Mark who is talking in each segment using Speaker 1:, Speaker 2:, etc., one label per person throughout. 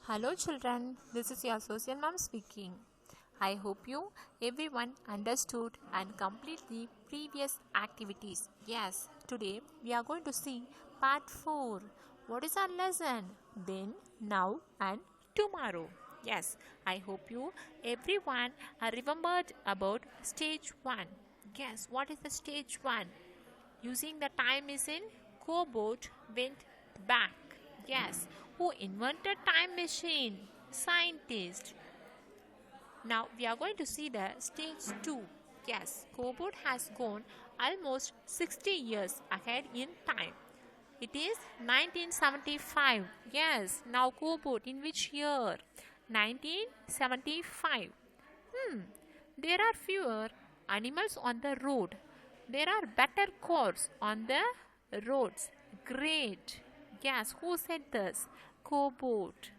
Speaker 1: Hello children, this is your social mom speaking. I hope you everyone understood and complete the previous activities. Yes, today we are going to see part 4. What is our lesson? Then, now and tomorrow. Yes, I hope you everyone remembered about stage 1. Guess what is the stage 1? Using the time machine, Cobalt went back. Yes, who invented time machine? Scientist. Now we are going to see the stage 2. Yes, Cobalt has gone almost 60 years ahead in time. It is 1975. Yes, now Cobalt in which year? 1975. There are fewer animals on the road. There are better cars on the roads. Great. Yes, who said this? Cobalt.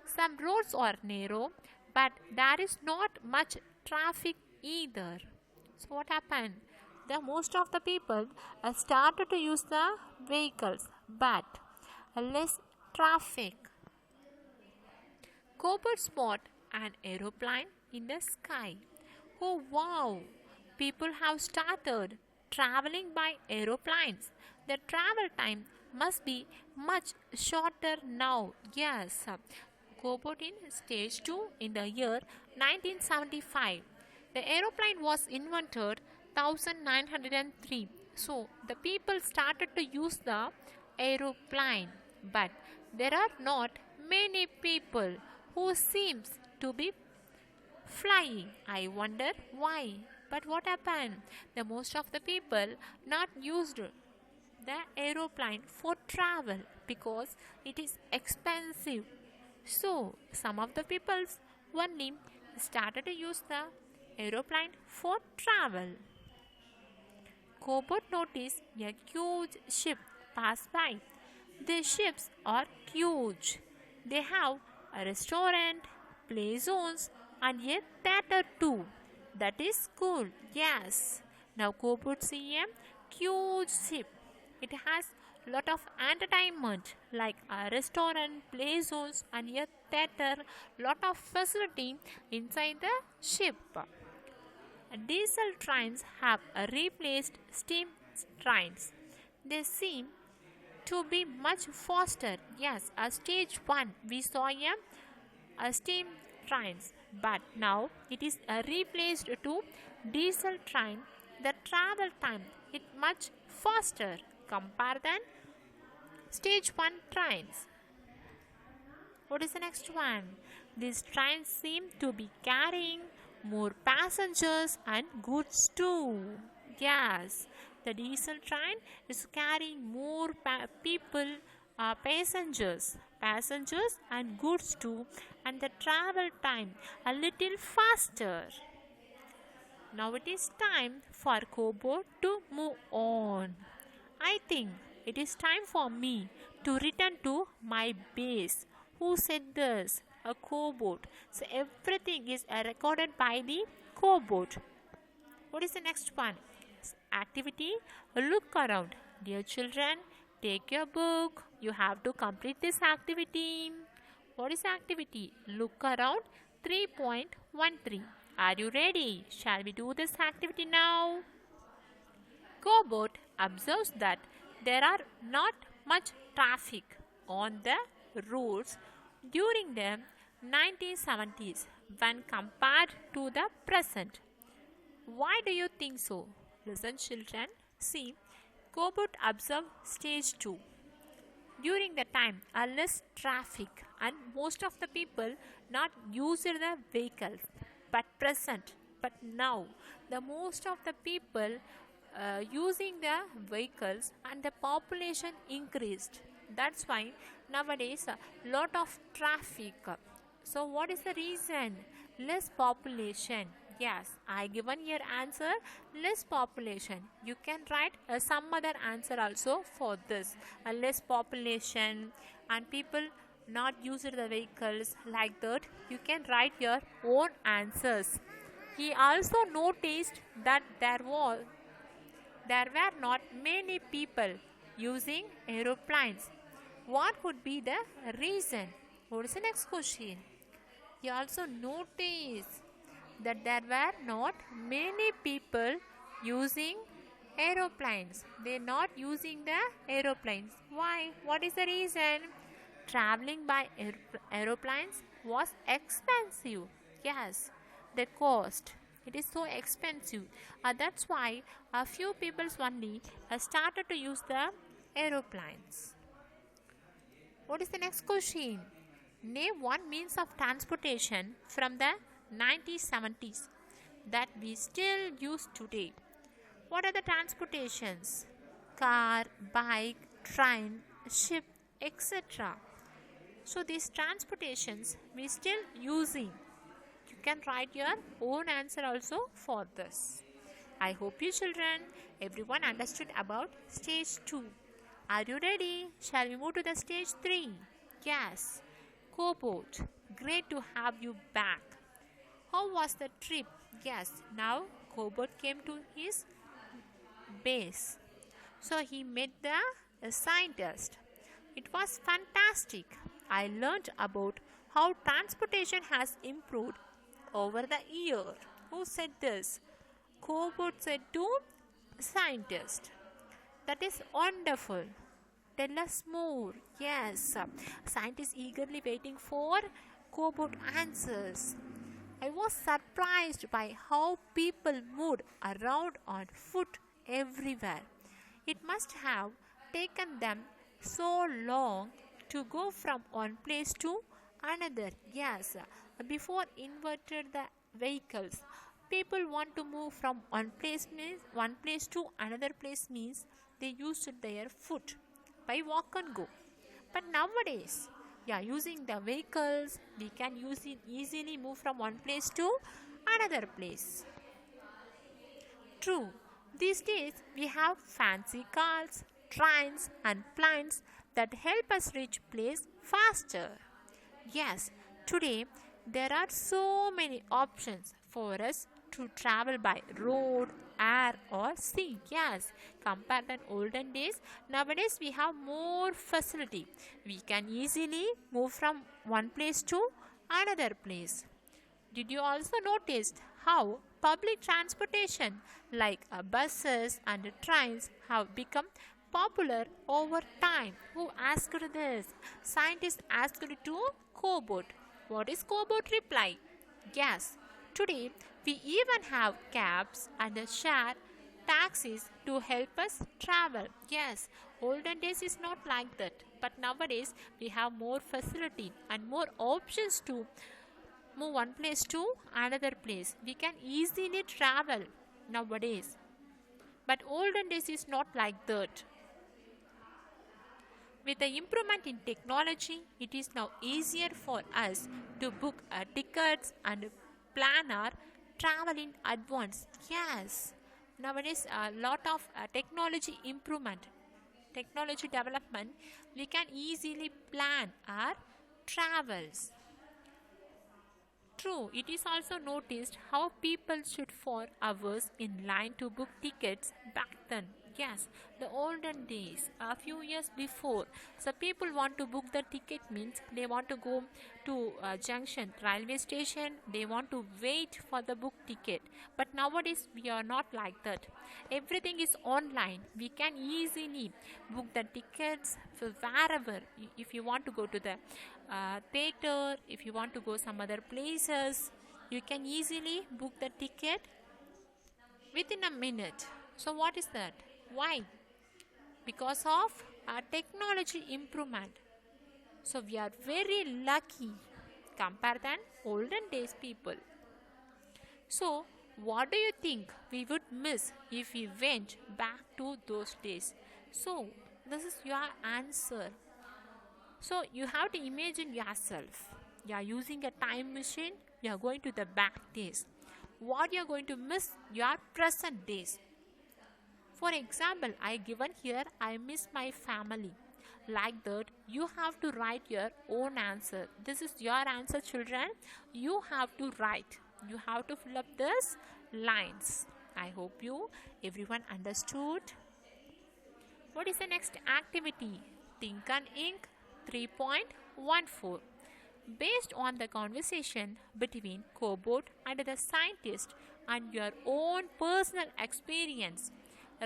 Speaker 1: Some roads are narrow, but there is not much traffic either. So what happened? The most of the people started to use the vehicles, but less traffic. Cobalt spot an aeroplane in the sky. Oh wow! People have started traveling by aeroplanes. The travel time must be much shorter now. Yes. Cobalt in stage 2 in the year 1975. The aeroplane was invented 1903. So the people started to use the aeroplane. But there are not many people who seems to be flying. I wonder why. But what happened? The most of the people not used the aeroplane for travel because it is expensive. So some of the peoples only started to use the aeroplane for travel. Cobalt noticed a huge ship pass by. The ships are huge. They have a restaurant, play zones, and a theater too. That is cool. Yes. Now Cobalt see a huge ship. It has lot of entertainment like a restaurant, play zones, and a theater. Lot of facility inside the ship. Diesel trains have replaced steam trains. They seem to be much faster. Yes, at stage 1 we saw a steam trains, but now it is replaced to diesel train. The travel time is much faster compared than stage 1 trains. What is the next one? These trains seem to be carrying more passengers and goods too. Yes, the diesel train is carrying more passengers and goods too, and the travel time a little faster. Now it is time for Cobalt to move on. I think it is time for me to return to my base. Who said this? A Cobalt. So everything is recorded by the Cobalt. What is the next one? Activity. Look around. Dear children, take your book. You have to complete this activity. What is the activity? Look around 3.13. Are you ready? Shall we do this activity now? Cobalt observes that there are not much traffic on the roads during the 1970s when compared to the present. Why do you think so? Listen children, see, Cobalt observed stage 2. During the time, a less traffic and most of the people not used the vehicles but now the most of the people using the vehicles and the population increased. That's why nowadays a lot of traffic. So what is the reason? Less population. Yes, I given your answer, less population. You can write some other answer also for this. Less population and people not using the vehicles, like that you can write your own answers. He also noticed that there were not many people using aeroplanes. What could be the reason? What is the next question? You also notice that there were not many people using aeroplanes. They're not using the aeroplanes. Why? What is the reason? Traveling by aeroplanes was expensive. Yes, the cost. It is so expensive. That's why a few people only started to use the aeroplanes. What is the next question? Name one means of transportation from the 1970s that we still use today. What are the transportations? Car, bike, train, ship, etc. So these transportations we still using. You can write your own answer also for this. I hope you children, everyone understood about stage 2. Are you ready? Shall we move to the stage 3? Yes. Cobalt, great to have you back. How was the trip? Yes, now Cobalt came to his base. So he met the scientist. It was fantastic. I learned about how transportation has improved over the year. Who said this? Cobalt said to scientist. That is wonderful. Tell us more. Yes, scientists eagerly waiting for Cobalt answers. I was surprised by how people moved around on foot everywhere. It must have taken them so long to go from one place to another. Yes, before inverted the vehicles, people want to move from one place to another place means they used their foot by walk and go. But nowadays, using the vehicles, we can easily move from one place to another place. True, these days we have fancy cars, trains, and planes that help us reach place faster. Yes, today there are so many options for us to travel by road, air, or sea. Yes, compared to olden days, nowadays we have more facility. We can easily move from one place to another place. Did you also notice how public transportation like buses and trains have become popular over time? Who asked this? Scientists asked to Cobalt. What is Cobalt reply? Yes, today we even have cabs and share taxis to help us travel. Yes, olden days is not like that, but nowadays we have more facility and more options to move one place to another place. We can easily travel nowadays. But olden days is not like that. With the improvement in technology, it is now easier for us to book tickets and plan our travel in advance. Yes, nowadays a lot of technology improvement, technology development, we can easily plan our travels. True, it is also noticed how people stood for hours in line to book tickets back then. Yes, the olden days, a few years before. So people want to book the ticket means they want to go to a junction, railway station. They want to wait for the book ticket. But nowadays we are not like that. Everything is online. We can easily book the tickets for wherever. If you want to go to the theater, if you want to go some other places, you can easily book the ticket within a minute. So what is that? Why? Because of technology improvement. So we are very lucky compared than olden days people. So what do you think we would miss if we went back to those days? So this is your answer. So you have to imagine yourself. You are using a time machine. You are going to the back days. What you are going to miss your present days. For example, I given here I miss my family. Like that, you have to write your own answer. This is your answer, children. You have to write. You have to fill up these lines. I hope everyone understood. What is the next activity? Think and Ink 3.14. Based on the conversation between cobot and the scientist and your own personal experience,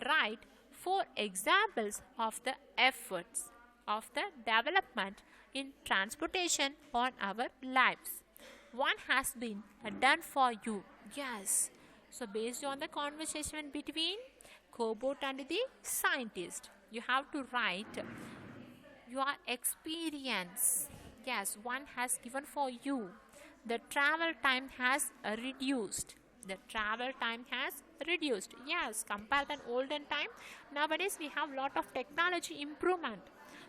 Speaker 1: write 4 examples of the efforts of the development in transportation on our lives. One has been done for you. Yes. So, based on the conversation between cobot and the scientist, you have to write your experience. Yes, one has given for you. The travel time has reduced. The travel time has reduced. Yes, compare than olden time. Nowadays we have lot of technology improvement.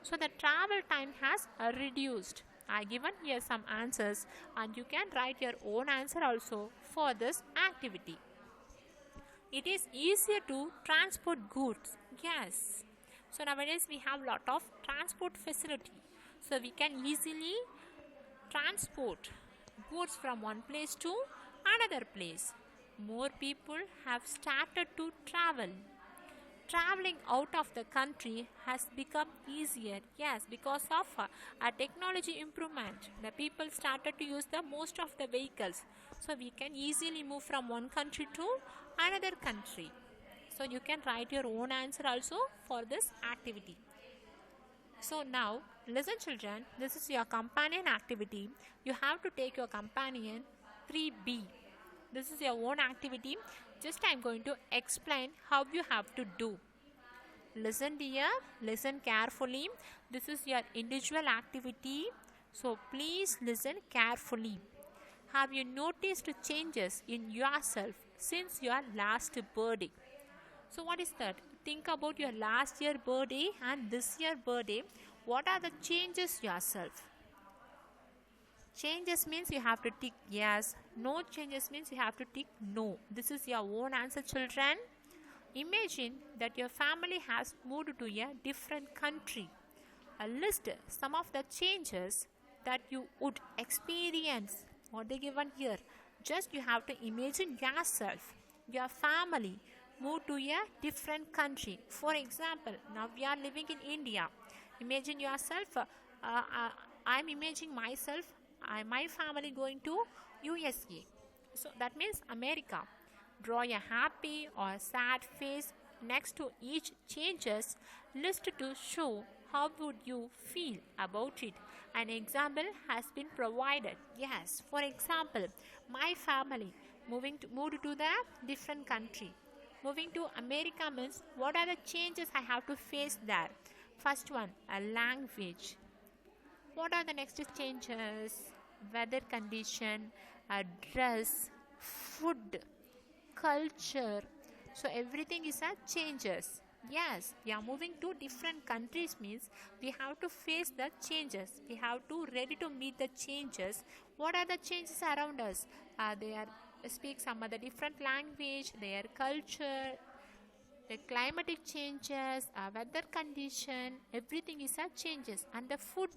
Speaker 1: So the travel time has reduced. I given here some answers and you can write your own answer also for this activity. It is easier to transport goods. Yes. So nowadays we have lot of transport facility. So we can easily transport goods from one place to another place. More people have started to travel. Traveling out of the country has become easier. Yes, because of a technology improvement. The people started to use the most of the vehicles. So we can easily move from one country to another country. So you can write your own answer also for this activity. So now, listen children, this is your companion activity. You have to take your companion 3B. This is your own activity. Just I am going to explain how you have to do. Listen dear, listen carefully. This is your individual activity. So please listen carefully. Have you noticed changes in yourself since your last birthday? So what is that? Think about your last year birthday and this year birthday. What are the changes yourself? Changes means you have to tick yes. No changes means you have to tick no. This is your own answer children. Imagine that your family has moved to a different country. List some of the changes that you would experience. What they given here? Just you have to imagine yourself, your family move to a different country. For example, now we are living in India. Imagine yourself. I am imagining myself. My family going to USA. So that means America. Draw a happy or sad face next to each changes list to show how would you feel about it. An example has been provided. Yes, for example, my family moved to the different country. Moving to America means what are the changes I have to face there? First one, a language. What are the next changes? Weather condition, a dress, food, culture. So everything is a changes. Yes, we are moving to different countries means we have to face the changes. We have to ready to meet the changes. What are the changes around us? They are speak some other different language, their culture, the climatic changes, weather condition, everything is a changes. And the food,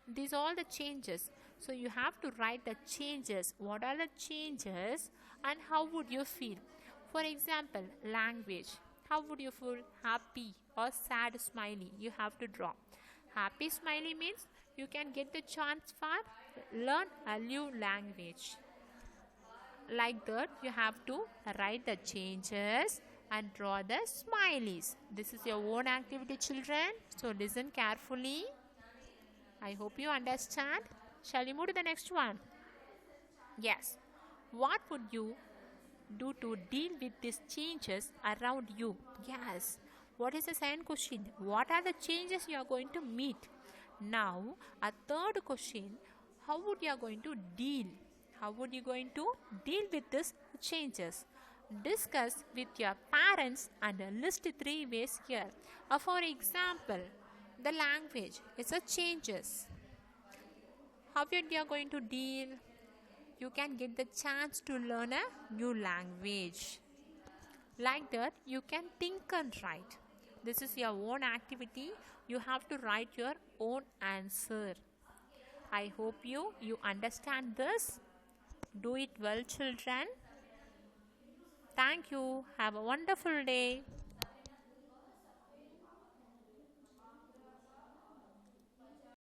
Speaker 1: these all the changes. So you have to write the changes. What are the changes and how would you feel? For example, language. How would you feel? Happy or sad smiley? You have to draw. Happy smiley means you can get the chance for learn a new language. Like that, you have to write the changes and draw the smileys. This is your own activity children. So listen carefully. I hope you understand. Shall we move to the next one? Yes. What would you do to deal with these changes around you? Yes. What is the second question? What are the changes you are going to meet? Now, a third question. How would you are going to deal? How would you going to deal with these changes? Discuss with your parents and list 3 ways here. For example, the language is a changes. How you are going to deal? You can get the chance to learn a new language. Like that, you can think and write. This is your own activity. You have to write your own answer. I hope you understand this. Do it well, children. Thank you. Have a wonderful day.